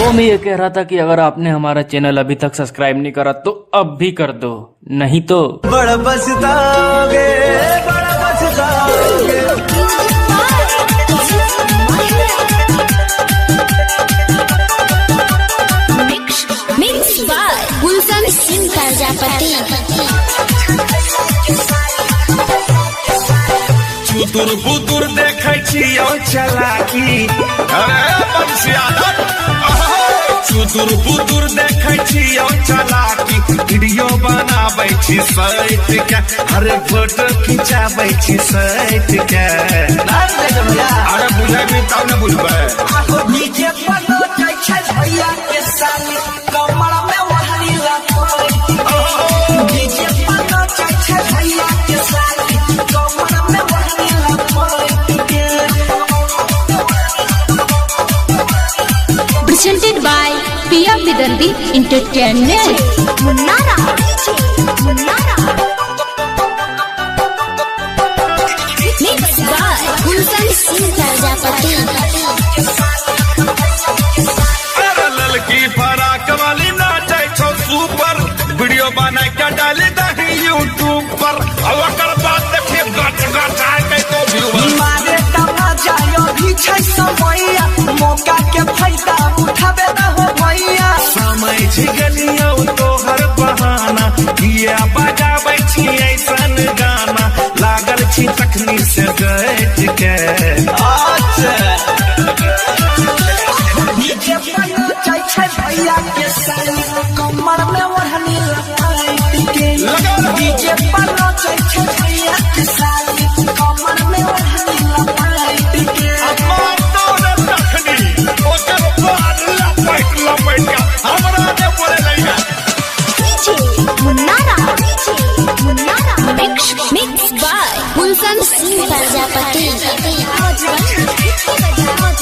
तो मैं ये कह रहा था कि अगर आपने हमारा चैनल अभी तक सब्सक्राइब नहीं करा तो अब भी कर दो, नहीं तो बड़ा पछताओगे, बड़ा पछताओगे। मिक्स बाय गुलशन सिंह प्रजापति। चुतुर बुतुर देखे छियौ चलाकी, चुतुर बुतुर देखे छियौ चलाकी, वीडियो बनाबै छी सैत के, अरे फोटो खिंचाबै छी सैत के। अरे बुझेबी तब न बुझबै। नीचे पनो जाइ छै भैया के साली, कमर में ओढ़नी लपै। नीचे पनो जाइ छै भैया के साली, कमर में ओढ़नी लपै। Presented by Pia Vidanti Entertainment. Munara, Munara. Mixed by Gulshan Singh Prajapati. अरे ललकी फराक वाली नाचे छो सुपर, वीडियो बना के डाली दही यूट्यूब पर। ओकर बाद देखिए गच गच आके तो व्यूअर मारे तमाचा यो भी छै समैया, मौका के फायदा उठाबे न हो भैया। समय छी गेलियो तोहर बहाना, किया बजाबै छी ऐसन गाना, लागल छी तखनी से गैठ के। नीचे पनो जाइ छै भैया के साली, कमर में ओढ़नी लपैट के। नीचे पनो जाइ छै भैया के साली, कमर में ओढ़नी लपैट के। अम्मा तोरे तखनी ओकर बाद लपैट लपैट के हमरा ने बोले लइका। Munara, Munara. Mixed by Gulshan Singh Prajapati.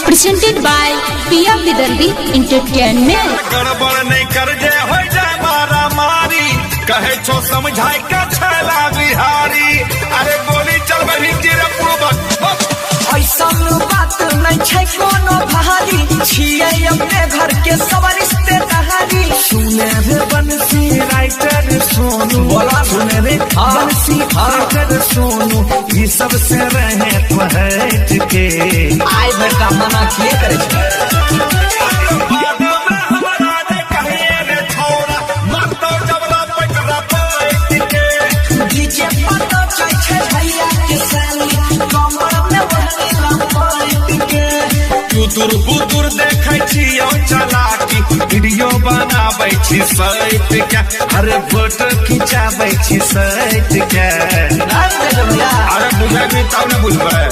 Presented by Pia Vidanti Entertainment. गड़बड़ नहीं कर जे हो जाए मारा मारी, कहे छो समझाई का छैला बिहारी। अरे गोली चलबही तेरे पूर्वक, ऐसा बात नहीं छै कोनो भारी, छियै अपने घर के सब रिश्तेदारी। सुने रे बंसी राइटर सोनू, बोला सुने रे बंसी राइटर सोनू, ये सब से रहे पहट के। आय बेटा मना किए करे छै। चुतुर बुतुर देखे छियौ चलाकी, वीडियो बनाबै छी सैत के, अरे फोटो खिंचाबै छी सैत के। अरे बुझेबी तब न बुझबै।